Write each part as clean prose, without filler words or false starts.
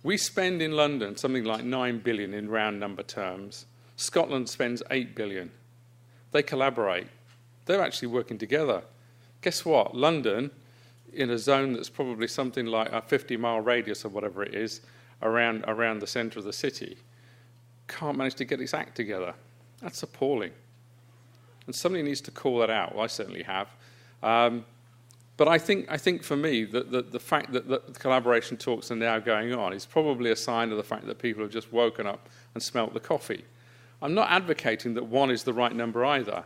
We spend in London something like 9 billion in round number terms. Scotland spends 8 billion. They collaborate. They're actually working together. Guess what? London, in a zone that's probably something like a 50-mile radius or whatever it is, around the centre of the city, can't manage to get its act together. That's appalling. And somebody needs to call that out. Well, I certainly have. But I think for me, the fact that the collaboration talks are now going on is probably a sign of the fact that people have just woken up and smelt the coffee. I'm not advocating that one is the right number either.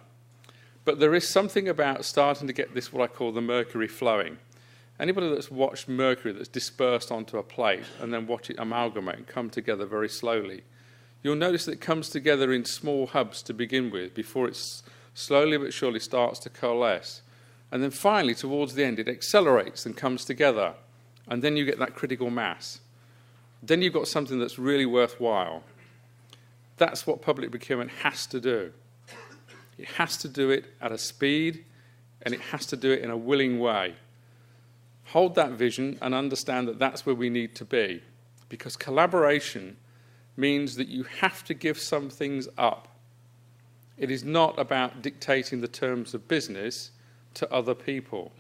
But there is something about starting to get this, what I call the mercury flowing. Anybody that's watched mercury that's dispersed onto a plate and then watch it amalgamate and come together very slowly, you'll notice that it comes together in small hubs to begin with before it slowly but surely starts to coalesce. And then finally, towards the end, it accelerates and comes together. And then you get that critical mass. Then you've got something that's really worthwhile. That's what public procurement has to do. It has to do it at a speed, and it has to do it in a willing way. Hold that vision and understand that that's where we need to be. Because collaboration means that you have to give some things up. It is not about dictating the terms of business to other people.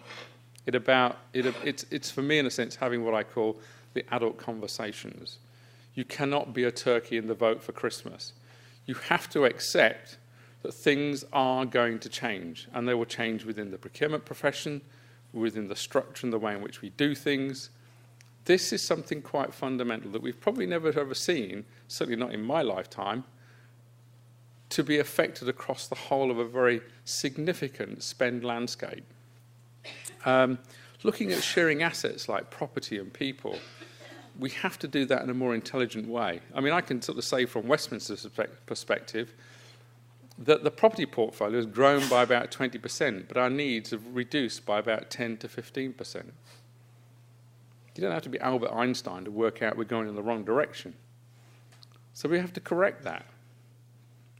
It's for me, in a sense, having what I call the adult conversations. You cannot be a turkey in the vote for Christmas. You have to accept that things are going to change, and they will change within the procurement profession, within the structure and the way in which we do things. This is something quite fundamental that we've probably never ever seen, certainly not in my lifetime, to be affected across the whole of a very significant spend landscape. Looking at sharing assets like property and people, we have to do that in a more intelligent way. I mean, I can sort of say from Westminster's perspective that the property portfolio has grown by about 20%, but our needs have reduced by about 10 to 15%. You don't have to be Albert Einstein to work out we're going in the wrong direction. So we have to correct that.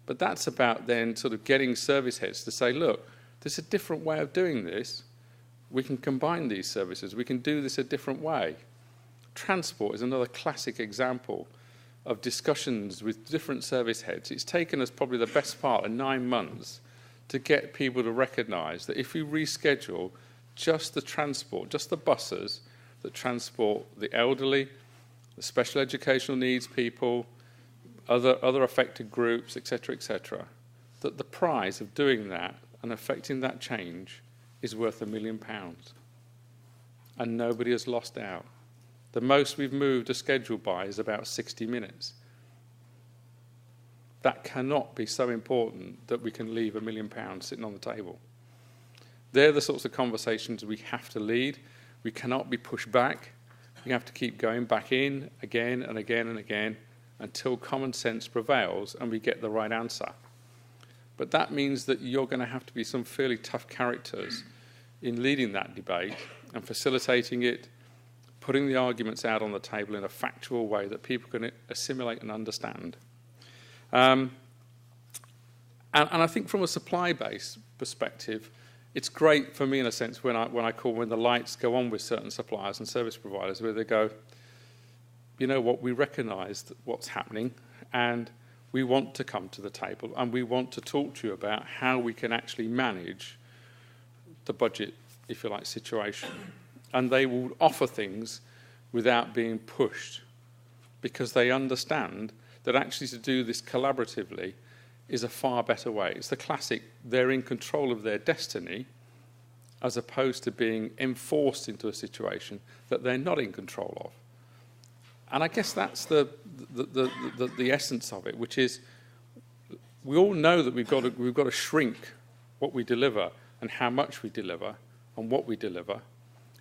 But that's about then sort of getting service heads to say, look, there's a different way of doing this. We can combine these services. We can do this a different way. Transport is another classic example of discussions with different service heads. It's taken us probably the best part of 9 months to get people to recognise that if we reschedule just the transport, just the buses that transport the elderly, the special educational needs people, other affected groups, etc., that the prize of doing that and affecting that change is worth £1 million. And nobody has lost out. The most we've moved a schedule by is about 60 minutes. That cannot be so important that we can leave £1 million sitting on the table. They're the sorts of conversations we have to lead. We cannot be pushed back. We have to keep going back in again and again and again until common sense prevails and we get the right answer. But that means that you're going to have to be some fairly tough characters in leading that debate and facilitating it, putting the arguments out on the table in a factual way that people can assimilate and understand. And I think from a supply-based perspective, it's great for me in a sense when the lights go on with certain suppliers and service providers where they go, you know what, we recognise what's happening and we want to come to the table and we want to talk to you about how we can actually manage the budget, if you like, situation. And they will offer things without being pushed because they understand that actually to do this collaboratively is a far better way. It's the classic, they're in control of their destiny as opposed to being enforced into a situation that they're not in control of. And I guess that's the essence of it, which is we all know that we've got to shrink what we deliver and how much we deliver and what we deliver.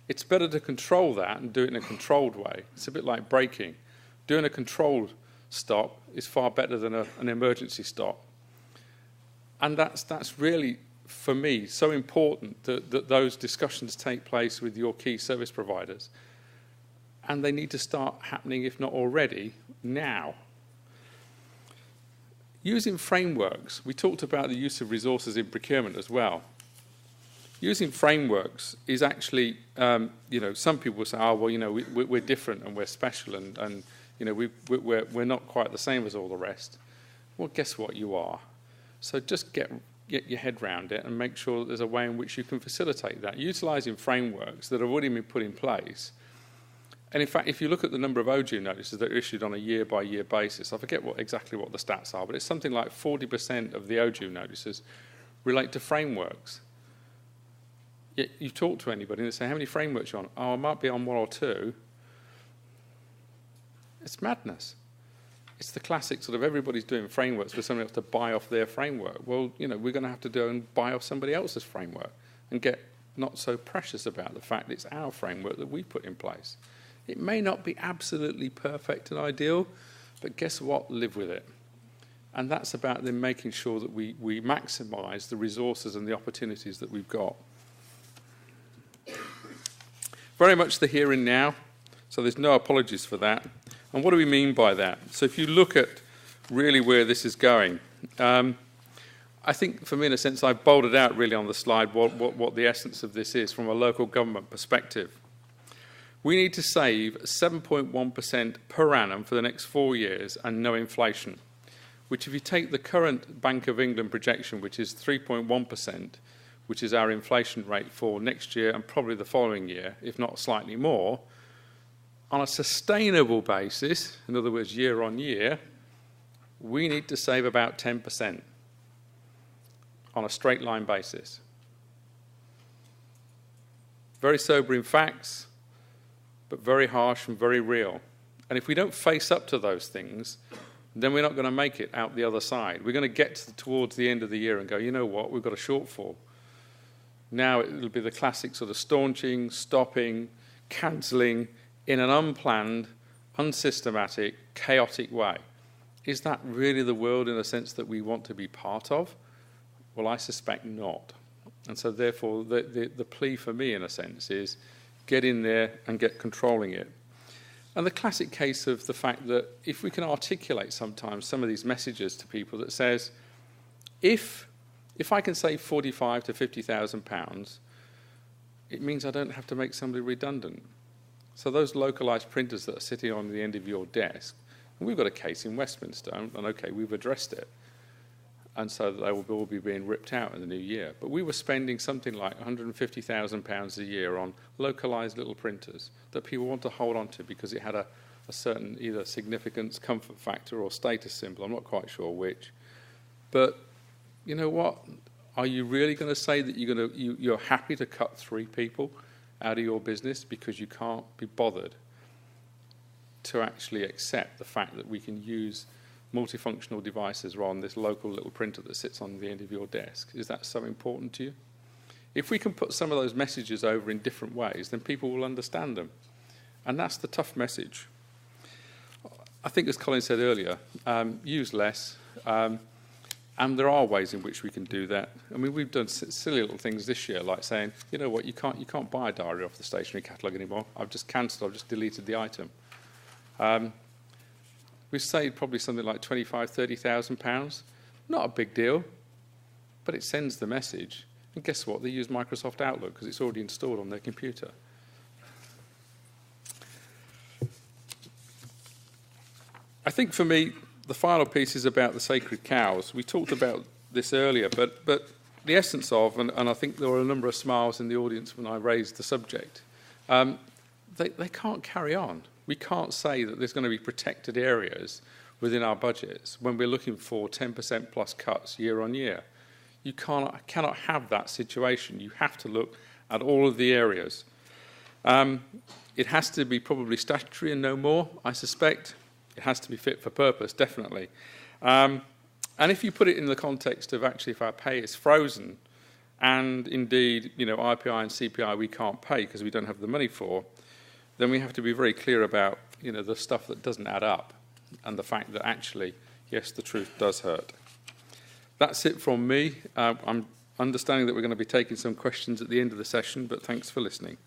It's better to control that and do it in a controlled way. It's a bit like braking. Doing a controlled stop is far better than an emergency stop. And that's really, for me, so important that those discussions take place with your key service providers. And they need to start happening, if not already, now. Using frameworks, we talked about the use of resources in procurement as well. Using frameworks is actually, some people say, oh, well, we're different and we're special and we're not quite the same as all the rest. Well, guess what? You are. So just get your head round it and make sure that there's a way in which you can facilitate that, utilising frameworks that have already been put in place. And in fact, if you look at the number of ODU notices that are issued on a year-by-year basis, I forget exactly what the stats are, but it's something like 40% of the ODU notices relate to frameworks. Yet you talk to anybody and they say, how many frameworks are you on? Oh, I might be on one or two. It's madness. It's the classic sort of everybody's doing frameworks for somebody else to buy off their framework. Well, we're going to have to go and buy off somebody else's framework and get not so precious about the fact it's our framework that we put in place. It may not be absolutely perfect and ideal, but guess what? Live with it. And that's about then making sure that we maximise the resources and the opportunities that we've got. Very much the here and now, so there's no apologies for that. And what do we mean by that? So if you look at really where this is going, I think for me, in a sense, I've bolded out really on the slide what the essence of this is from a local government perspective. We need to save 7.1% per annum for the next 4 years and no inflation, which if you take the current Bank of England projection, which is 3.1%, which is our inflation rate for next year and probably the following year, if not slightly more, on a sustainable basis, in other words, year on year, we need to save about 10% on a straight line basis. Very sobering facts, but very harsh and very real. And if we don't face up to those things, then we're not going to make it out the other side. We're going to get towards the end of the year and go, you know what, we've got a shortfall. Now it'll be the classic sort of staunching, stopping, cancelling in an unplanned, unsystematic, chaotic way. Is that really the world in a sense that we want to be part of? Well, I suspect not. And so therefore the plea for me in a sense is get in there and get controlling it. And the classic case of the fact that if we can articulate sometimes some of these messages to people that says, if I can save £45,000 to £50,000, it means I don't have to make somebody redundant. So those localised printers that are sitting on the end of your desk, and we've got a case in Westminster, and okay, we've addressed it, and so they will all be being ripped out in the new year. But we were spending something like £150,000 a year on localised little printers that people want to hold on to because it had a certain either significance, comfort factor, or status symbol. I'm not quite sure which. But you know what? Are you really going to say that you're happy to cut 3 people out of your business because you can't be bothered to actually accept the fact that we can use multifunctional devices rather than this local little printer that sits on the end of your desk? Is that so important to you? If we can put some of those messages over in different ways, then people will understand them. And that's the tough message. I think, as Colin said earlier, use less. And there are ways in which we can do that. I mean, we've done silly little things this year, like saying, you know what, you can't buy a diary off the stationery catalogue anymore. I've just cancelled, I've just deleted the item. We've saved probably something like £25,000, £30,000. Not a big deal, but it sends the message. And guess what? They use Microsoft Outlook because it's already installed on their computer. I think for me, the final piece is about the sacred cows. We talked about this earlier, but the essence of, and I think there were a number of smiles in the audience when I raised the subject, they can't carry on. We can't say that there's going to be protected areas within our budgets when we're looking for 10% plus cuts year on year. You cannot have that situation. You have to look at all of the areas. It has to be probably statutory and no more, I suspect. It has to be fit for purpose, definitely. And if you put it in the context of actually if our pay is frozen and indeed, IPI and CPI we can't pay because we don't have the money for, then we have to be very clear about, the stuff that doesn't add up and the fact that actually, yes, the truth does hurt. That's it from me. I'm understanding that we're going to be taking some questions at the end of the session, but thanks for listening.